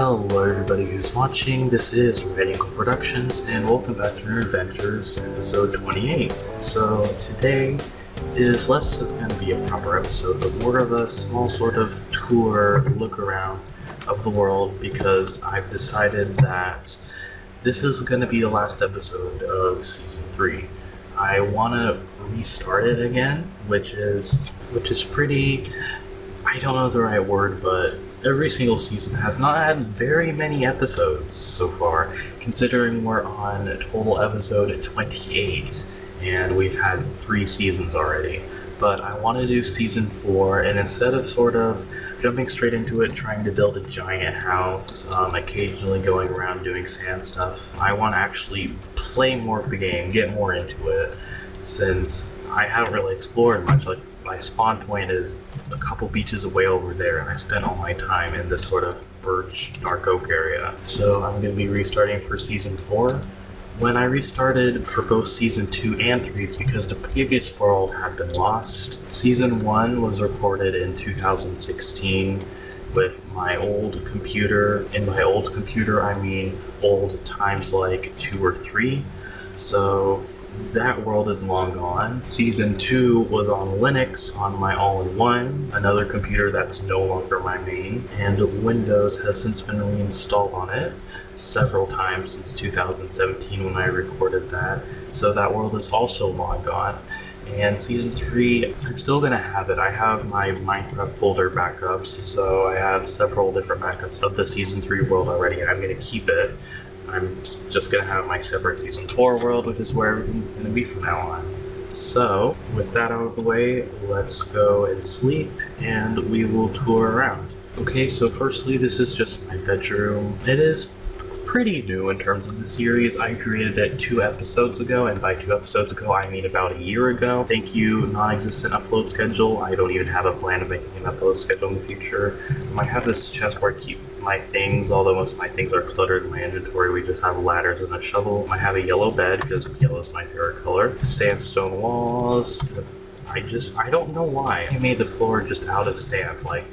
Hello everybody who's watching, this is Red Eagle Productions and welcome back to Nerdventures episode 28. So today is less going to be a proper episode, but more of a small sort of tour, look around of the world because I've decided that this is going to be the last episode of Season 3. I want to restart it again, which is pretty, I don't know the right word, but every single season has not had very many episodes so far, considering we're on total episode 28, and we've had 3 seasons already. But I want to do season 4, and instead of sort of jumping straight into it, trying to build a giant house, occasionally going around doing sand stuff, I want to actually play more of the game, get more into it, since I haven't really explored much. Like, my spawn point is a couple beaches away over there, and I spent all my time in this sort of birch, dark oak area. So I'm going to be restarting for Season 4. When I restarted for both Season 2 and 3, it's because the previous world had been lost. Season 1 was recorded in 2016 with my old computer. In my old computer, I mean old times like 2 or 3. So that world is long gone. Season 2 was on Linux on my all-in-one, another computer that's no longer my main, and Windows has since been reinstalled on it several times since 2017 when I recorded that, so that world is also long gone. And Season 3, I'm still going to have it. I have my Minecraft folder backups, so I have several different backups of the Season 3 world already, and I'm going to keep it. I'm just going to have my separate Season 4 world, which is where everything's going to be from now on. So, with that out of the way, let's go and sleep, and we will tour around. Okay, so firstly, this is just my bedroom. It is pretty new in terms of the series. I created it 2 episodes ago, and by 2 episodes ago, I mean about a year ago. Thank you, non-existent upload schedule. I don't even have a plan of making an upload schedule in the future. I might have this chest where I keep my things, although most of my things are cluttered in my inventory. We just have ladders and a shovel. I have a yellow bed because yellow is my favorite color. Sandstone walls. I don't know why I made the floor just out of sand. Like,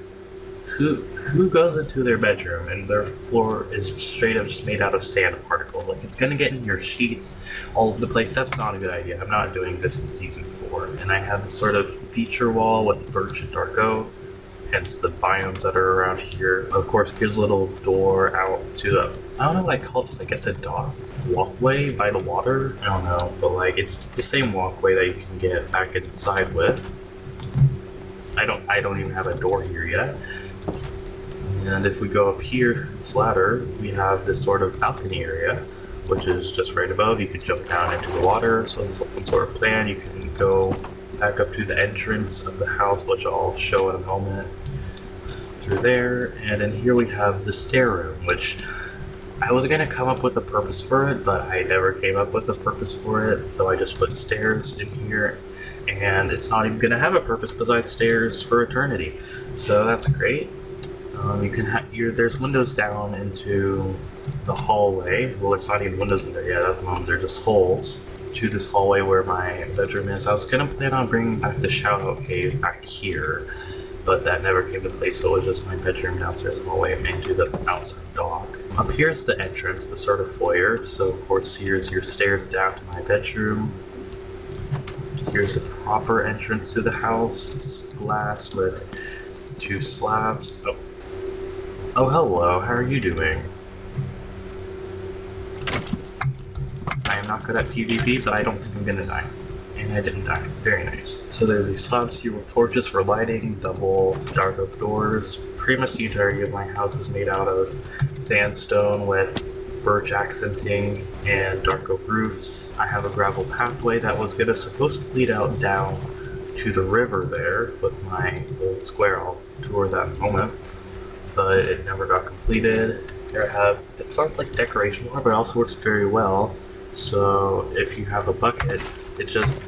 who goes into their bedroom and their floor is straight up just made out of sand particles? Like, it's gonna get in your sheets all over the place. That's not a good idea. I'm not doing this in Season 4. And I have this sort of feature wall with birch and dark oak, hence the biomes that are around here. Of course, here's a little door out to the, I don't know what I call this, I guess a dock? Walkway by the water? I don't know, but like, it's the same walkway that you can get back inside with. I don't even have a door here yet. And if we go up here, this ladder, we have this sort of balcony area, which is just right above. You can jump down into the water, so it's one sort of plan. You can go back up to the entrance of the house, which I'll show in a moment, through there. And in here we have the stair room, which I was going to come up with a purpose for it, but I never came up with a purpose for it, so I just put stairs in here. And it's not even going to have a purpose besides stairs for eternity, so that's great. You can there's windows down into the hallway. Well, it's not even windows in there yet at the moment. They're just holes to this hallway where my bedroom is. I was gonna plan on bringing back the shout-out cave back here, but that never came to play, so it was just my bedroom downstairs hallway into the outside dock. Up here's the entrance, the sort of foyer. So of course here's your stairs down to my bedroom. Here's the proper entrance to the house. It's glass with 2 slabs. Oh, hello. How are you doing? I am not good at PvP, but I don't think I'm gonna die. And I didn't die. Very nice. So there's these slabs here with torches for lighting, double dark oak doors. Pretty much the entirety of my house is made out of sandstone with birch accenting and dark oak roofs. I have a gravel pathway that was supposed to lead out down to the river there with my old square. I'll tour that in a moment, but it never got completed. There I have, it starts like decoration work, but it also works very well. So if you have a bucket, it's just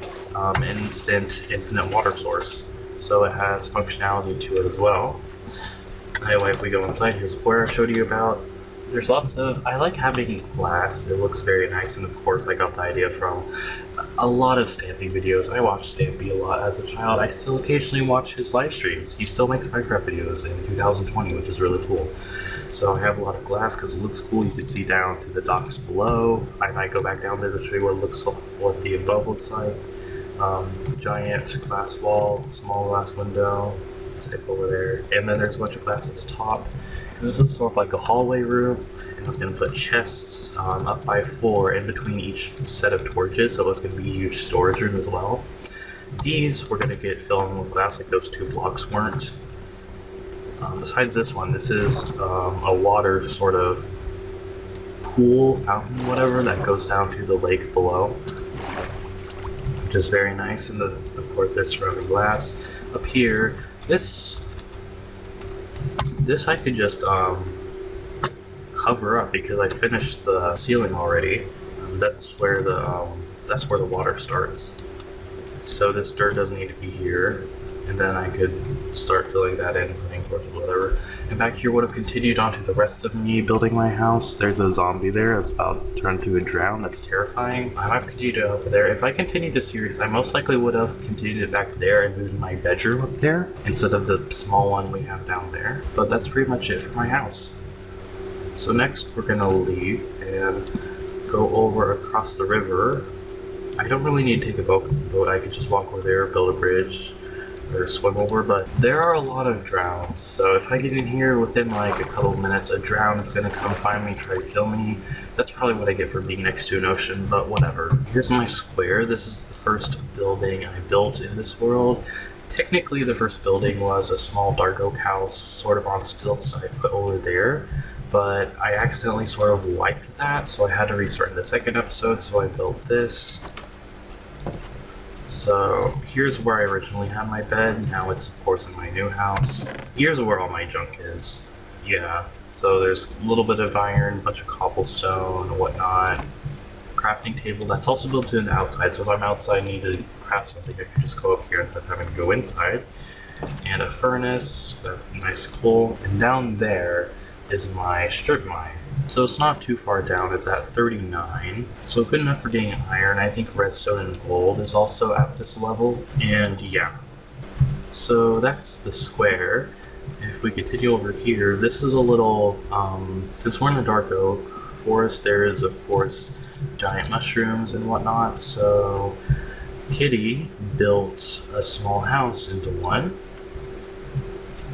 instant infinite water source. So it has functionality to it as well. Anyway, if we go inside, here's the foyer I showed you about. There's lots of, I like having glass, it looks very nice, and of course I got the idea from a lot of Stampy videos. I watched Stampy a lot as a child. I still occasionally watch his live streams. He still makes Minecraft videos in 2020, which is really cool. So I have a lot of glass because it looks cool. You can see down to the docks below. I might go back down there to show you what the above looks like. Giant glass wall, small glass window, type over there, and then there's a bunch of glass at the top. This is sort of like a hallway room, and I was going to put chests up by 4 in between each set of torches, so it's going to be a huge storage room as well. These we're going to get filled in with glass like those 2 blocks weren't. Besides this one, this is a water sort of pool, fountain, whatever, that goes down to the lake below, which is very nice, and of course there's surrounding glass. Up here, this I could just cover up because I finished the ceiling already. That's where the water starts. So this dirt doesn't need to be here, and then I could start filling that in, putting torches, whatever. And back here would have continued on to the rest of me building my house. There's a zombie there that's about to turn into a drown. That's terrifying. I might have continued over there. If I continued this series, I most likely would have continued it back there and moved my bedroom up there instead of the small one we have down there. But that's pretty much it for my house. So next we're gonna leave and go over across the river. I don't really need to take a boat. I could just walk over there, build a bridge, or swim over, but there are a lot of drowns. So if I get in here within like a couple of minutes, a drown is gonna come find me, try to kill me. That's probably what I get for being next to an ocean, but whatever. Here's my square. This is the first building I built in this world. Technically, the first building was a small dark oak house, sort of on stilts I put over there, but I accidentally sort of wiped that, so I had to restart in the second episode, so I built this. So here's where I originally had my bed. Now it's of course in my new house. Here's where all my junk is. Yeah, so there's a little bit of iron, a bunch of cobblestone and whatnot. Crafting table that's also built in the outside, so if I'm outside and need to craft something, I can just go up here instead of having to go inside. And a furnace, a nice coal, and down there is my strip mine. So it's not too far down, it's at 39. So good enough for getting iron. I think redstone and gold is also at this level. And yeah. So that's the square. If we continue over here, this is a little, since we're in a dark oak forest, there is of course giant mushrooms and whatnot. So Kitty built a small house into one.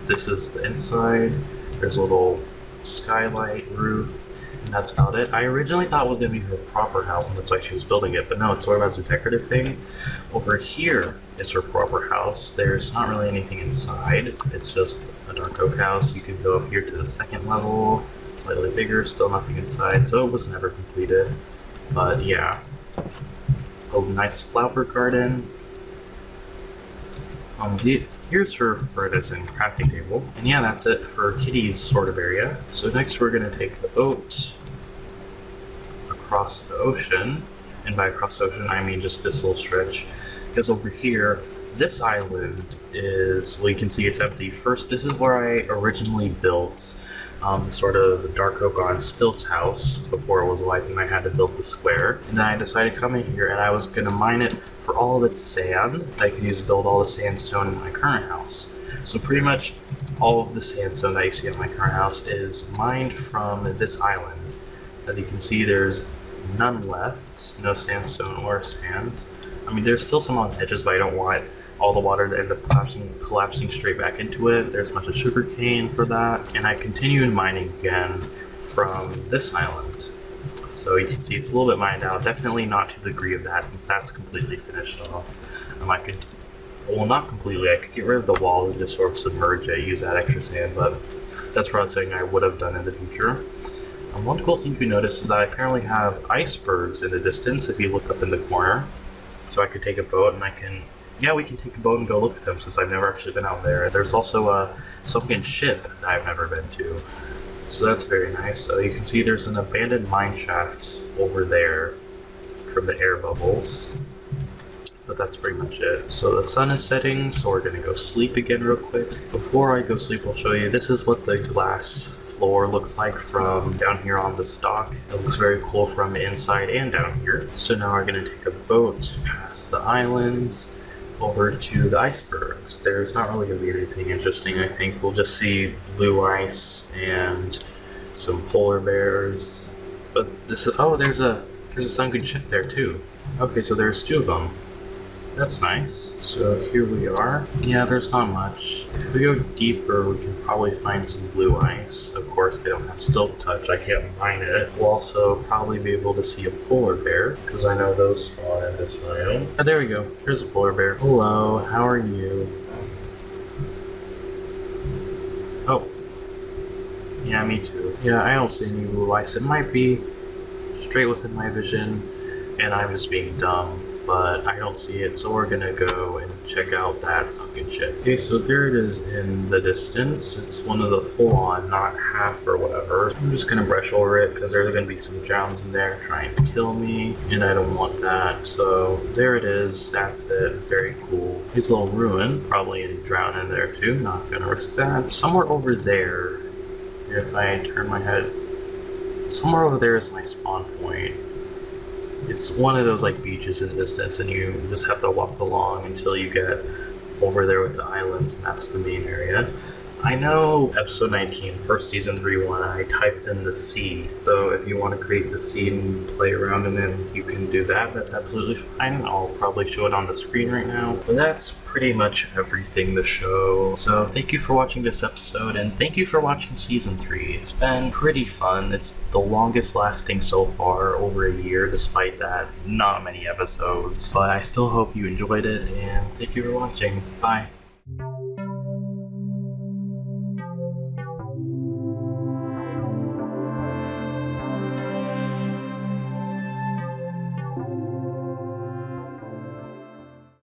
This is the inside. There's a little skylight roof, and that's about it. I originally thought it was going to be her proper house, and that's why she was building it, but no, it's sort of as a decorative thing. Over here is her proper house. There's not really anything inside. It's just a dark oak house. You can go up here to the second level, slightly bigger, still nothing inside, so it was never completed. But yeah, a nice flower garden. Here's her furnace and crafting table. And yeah, that's it for Kitty's sort of area. So next we're going to take the boat across the ocean. And by across the ocean, I mean just this little stretch. Because over here, this island is, well, you can see it's empty. First, this is where I originally built the sort of dark oak on stilts house before it was wiped, and I had to build the square. And then I decided to come in here and I was going to mine it for all of its sand that I could use to build all the sandstone in my current house. So pretty much all of the sandstone that you see in my current house is mined from this island. As you can see, there's none left, no sandstone or sand. I mean, there's still some on the edges, but I don't want all the water to end up collapsing straight back into it. There's a bunch of sugar cane for that. And I continued mining again from this island. So you can see it's a little bit mined out. Definitely not to the degree of that, since that's completely finished off. I could, well, not completely. I could get rid of the wall and just sort of submerge it, use that extra sand, but that's what I was saying I would have done in the future. One cool thing you notice is that I apparently have icebergs in the distance if you look up in the corner. So I could take a boat and we can take a boat and go look at them, since I've never actually been out there. There's also a Sunken Ship that I've never been to. So that's very nice. You can see there's an abandoned mine shaft over there from the air bubbles. but that's pretty much it. So the sun is setting, so we're gonna go sleep again real quick. Before I go sleep, I'll show you, this is what the glass floor looks like from down here on this dock. It looks very cool from inside and down here. So now we're gonna take a boat past the islands over to the icebergs. There's not really gonna be anything interesting, I think. We'll just see blue ice and some polar bears. But this is, oh, there's a sunken ship there too. Okay, so there's two of them. That's nice. So here we are. Yeah, there's not much. If we go deeper, we can probably find some blue ice. Of course, I don't have Stilt Touch. I can't mine it. We'll also probably be able to see a polar bear, because I know those spawn in this biome. Oh, there we go. Here's a polar bear. Hello, how are you? Oh. Yeah, me too. Yeah, I don't see any blue ice. It might be straight within my vision, and I'm just being dumb, but I don't see it, so we're gonna go and check out that sunken ship. Okay, so there it is in the distance. It's one of the full-on, not half or whatever. I'm just gonna brush over it because there's gonna be some drowns in there trying to kill me, and I don't want that. So there it is. That's it. Very cool. It's a little ruin. Probably a drown in there too. Not gonna risk that. Somewhere over there, if I turn my head, somewhere over there is my spawn point. It's one of those like beaches in the distance, and you just have to walk along until you get over there with the islands, and that's the main area. I know episode 19, first season 3-1, I typed in the seed. So if you want to create the seed and play around in it, you can do that. That's absolutely fine. I'll probably show it on the screen right now. But that's pretty much everything the show. So thank you for watching this episode, and thank you for watching season 3. It's been pretty fun. It's the longest lasting so far, over a year, despite that, not many episodes. But I still hope you enjoyed it, and thank you for watching. Bye.